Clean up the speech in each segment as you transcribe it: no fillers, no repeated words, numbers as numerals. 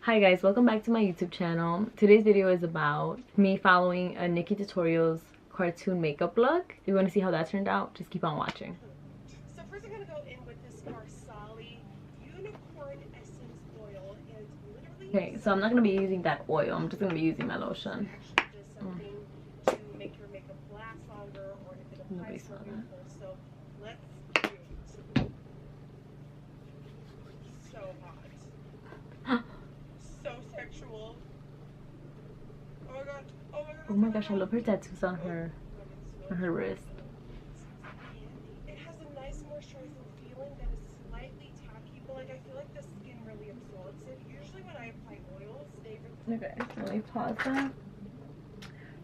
Hi guys, welcome back to my YouTube channel. Today's video is about me following a Nikkie Tutorials cartoon makeup look. If you want to see how that turned out, just keep on watching. So first I'm going to go in with this Marsali Unicorn Essence Oil and literally... Okay, so I'm not going to be using that oil. I'm just going to be using my lotion. Actually does something to make your makeup last longer or if it applies more beautiful. So let's do it. So hot. So sexual. Oh my god. Oh my god. Oh my gosh, I love her tattoos on her wrist. It has a nice moisturizing feeling that is slightly tacky, but like I feel like the skin really absorbs it. Usually when I apply oils, they really... Okay, let me pause that.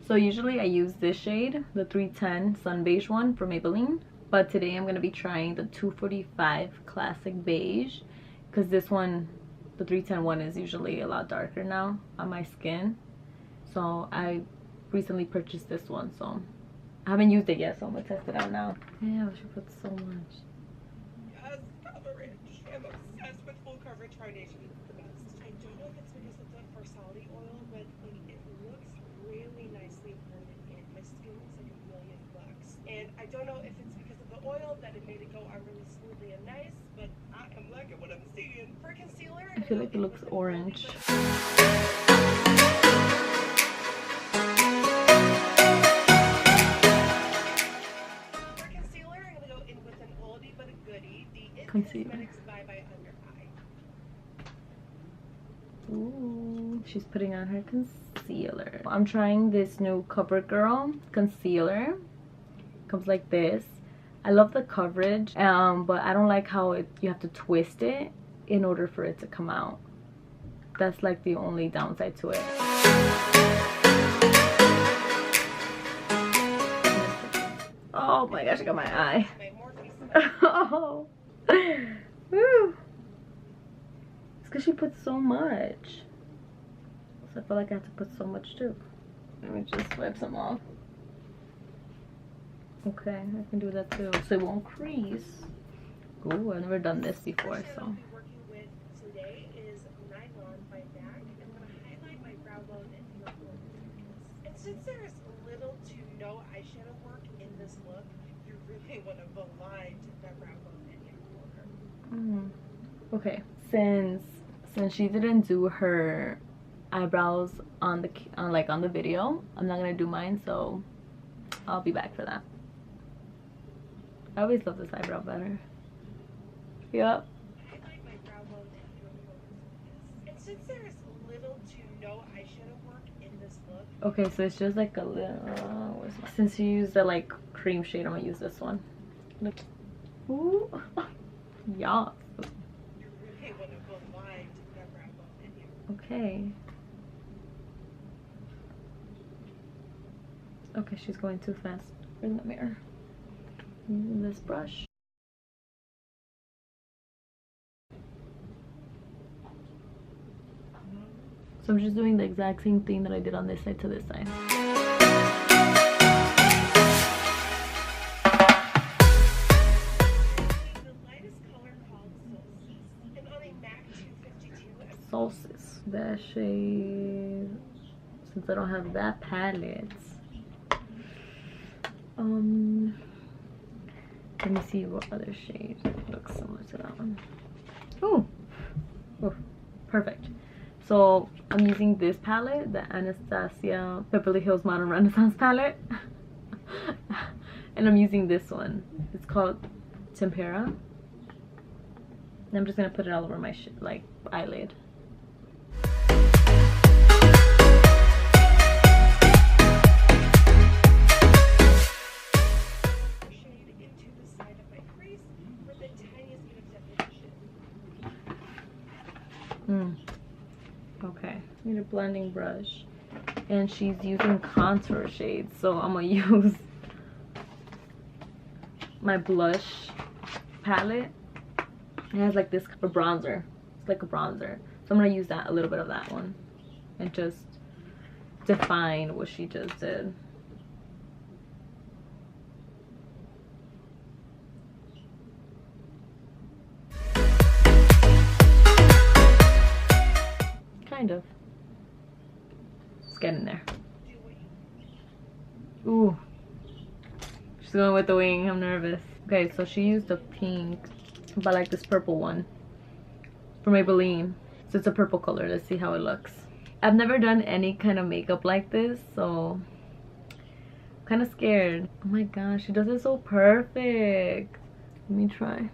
So usually I use this shade, the 310 Sun Beige one from Maybelline. But today I'm going to be trying the 245 Classic Beige. Because this one, the 310 one, is usually a lot darker now on my skin. So I recently purchased this one. So I haven't used it yet, so I'm going to test it out now. Yeah, she put so much. Yes, coverage. I'm obsessed with full coverage foundation. It's the best. I don't know if it's because of the Marsali oil, but like it looks really nicely blended in. My skin looks like $1,000,000. And I don't know if it's because of the oil that it made it go on really smoothly and nice, but I am liking what I'm seeing. For concealer, I feel like it looks orange. Concealer. Ooh, she's putting on her concealer. I'm trying this new CoverGirl concealer. Comes like this. I love the coverage, but I don't like how you have to twist it in order for it to come out. That's like the only downside to it. Oh my gosh, I got my eye. Oh. Woo. It's because she put so much. So I feel like I have to put so much too. Let me just wipe some off. Okay, I can do that too. So it won't crease. Ooh, I've never done this before, so. Today is Nylon by MAC. I'm going to highlight my brow bone and inner corner. And since there is little to no eyeshadow work in this look, you really want to blind that brow bone and inner corner. Okay, since she didn't do her eyebrows on the video, I'm not gonna do mine, so I'll be back for that. I always love this eyebrow better. Yep. Highlight my brow bone and inner corner. And since there is little to no eyeshadow work in this look. Okay, so it's just like a little. Since you use the like cream shade, I'm gonna use this one. Look. Ooh. Yeah. You really want to blind that brow bone and inner corner. Okay. Okay, she's going too fast. Where's the mirror? Using this brush. So I'm just doing the exact same thing that I did on this side to this side. The lightest color called Solstice. And on a MAC 252. Solstice. That shade. Since I don't have that palette. Let me see what other shade looks similar to that one. Oh, perfect. So I'm using this palette, the Anastasia Beverly Hills Modern Renaissance palette. And I'm using this one. It's called Tempera. And I'm just gonna put it all over my eyelid. Okay, need a blending brush, and she's using contour shades, so I'm gonna use my blush palette. It has like this a bronzer. It's like a bronzer, so I'm gonna use that, a little bit of that one, and just define what she just did. of. It's getting there. Ooh. She's going with the wing. I'm nervous. Okay, so she used a pink, but like this purple one from Maybelline. So it's a purple color. Let's see how it looks. I've never done any kind of makeup like this, so I'm kind of scared. Oh my gosh, she does it so perfect. Let me try.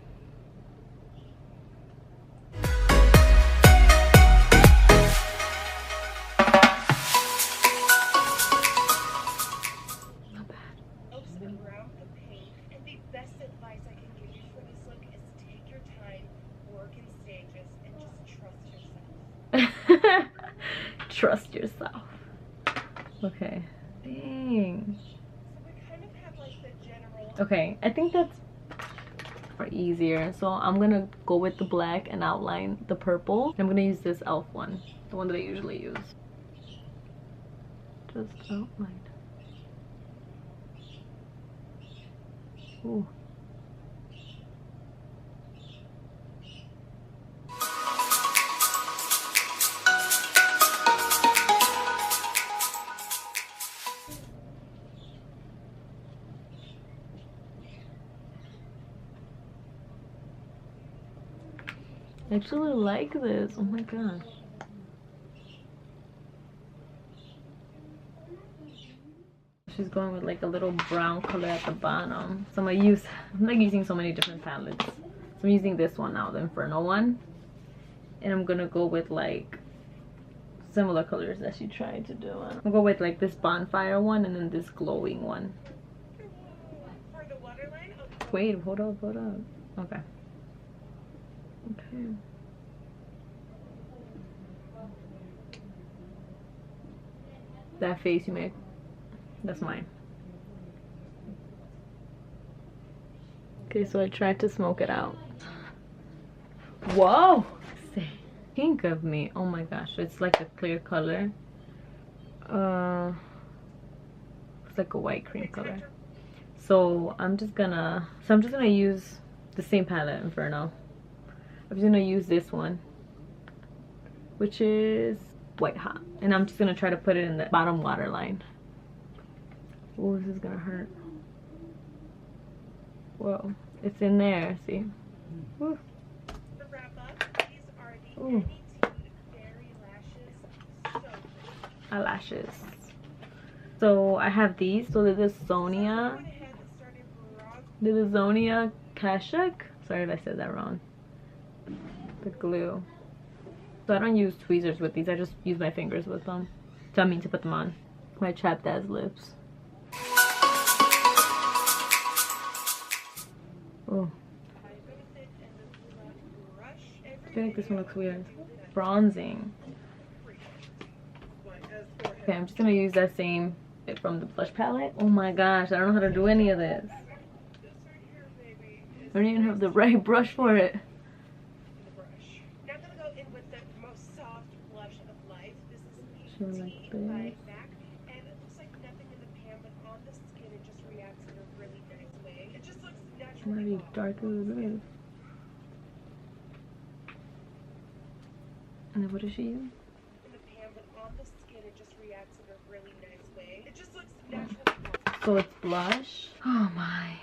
Trust yourself. Okay. Dang. So we kind of have like the general. Okay, I think that's for easier. So I'm gonna go with the black and outline the purple. I'm gonna use this e.l.f. one, the one that I usually use. Just outline. Ooh. I actually like this. Oh my gosh. She's going with like a little brown color at the bottom. So I'm like using so many different palettes. So I'm using this one now, the Inferno one. And I'm gonna go with like similar colors that she tried to do. I'll go with like this bonfire one and then this glowing one. For the waterline. Wait, hold up. Okay. Okay. That face you made, that's mine. Okay, so I tried to smoke it out. Whoa! Think of me. Oh my gosh, it's like a clear color. It's like a white cream color. So I'm just gonna use the same palette, Inferno. I'm just gonna use this one, which is White Hot, and I'm just gonna try to put it in the bottom waterline. Oh, this is gonna hurt. Whoa, it's in there. See? Woo. The wrap up. These are the Ooh. Berry lashes. So pretty. Eyelashes. So I have these. So there's the Sonia. There's the Zonia Kashuk. Sorry if I said that wrong. The glue. So I don't use tweezers with these. I just use my fingers with them. So I mean to put them on my chapped ass lips. Oh. I feel like this one looks weird. Bronzing. Okay, I'm just gonna use that same bit from the blush palette. Oh my gosh, I don't know how to do any of this. I don't even have the right brush for it. Now I'm gonna go in with the most soft blush of life. This is Should I like this? MAC, and it looks like nothing in the pan, but on the skin it just reacts in a really nice way. It just looks naturally. Already darker than this. And then what does she use? In the pan, but on the skin it just reacts in a really nice way. It just looks naturally. So it's blush. Oh my.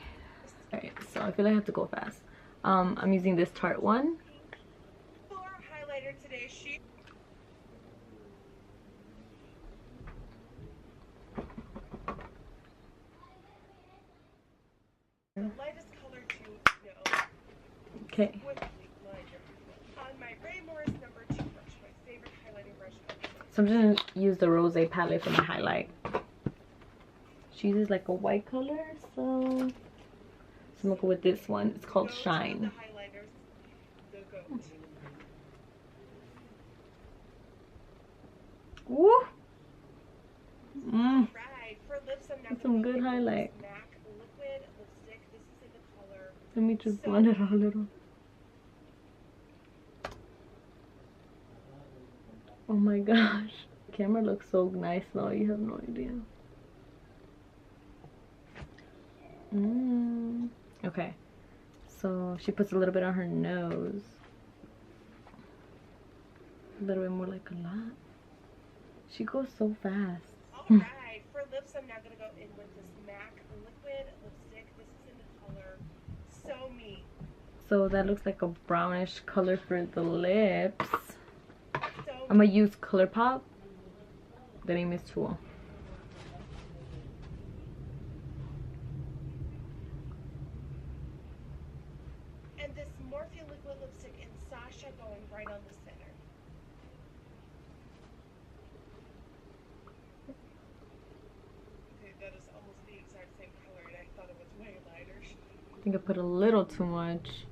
Alright, so I feel like I have to go fast. I'm using this Tarte one. For our highlighter today, the lightest color to know. Okay. On my Ray Morris number 2 brush, my favorite highlighting brush ever. So I'm just gonna use the Rose palette for my highlight. She uses like a white color, so I'm gonna go with this one. It's called Shine. Woo! Mmm. That's some good highlight. Let me just blend it out a little. Oh my gosh. The camera looks so nice though, you have no idea. Okay. So she puts a little bit on her nose. A little bit more, like a lot. She goes so fast. Alright, for lips, I'm now going to go in with this MAC liquid lipstick. This is in the color So Me. So that looks like a brownish color for the lips. So I'm going to use ColourPop. The name is Tool. And this Morphe liquid lipstick in Sasha going right on the center. Okay, that is almost the exact same color, and I thought it was way lighter. I think I put a little too much.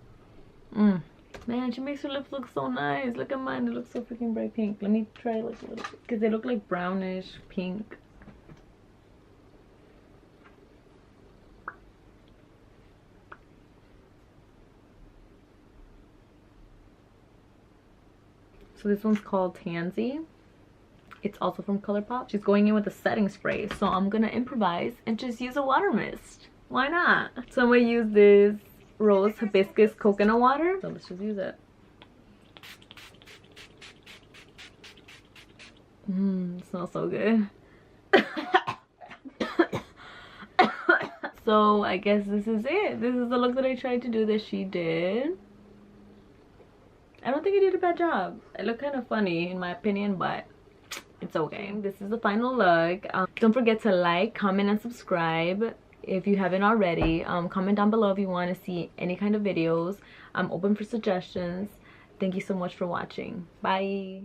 Man, she makes her lips look so nice. Look at mine, it looks so freaking bright pink. Let me try like a little bit, because they look like brownish pink. So this one's called Tansy. It's also from ColourPop. She's going in with a setting spray, so I'm gonna improvise and just use a water mist. Why not? So I'm gonna use this rose hibiscus coconut water. So let's just use it. It smells so good. So I guess this is it. This is the look that I tried to do that she did. I don't think I did a bad job. I look kind of funny in my opinion, but it's okay. This is the final look. Don't forget to like, comment, and subscribe if you haven't already. Comment down below if you want to see any kind of videos. I'm open for suggestions. Thank you so much for watching. Bye.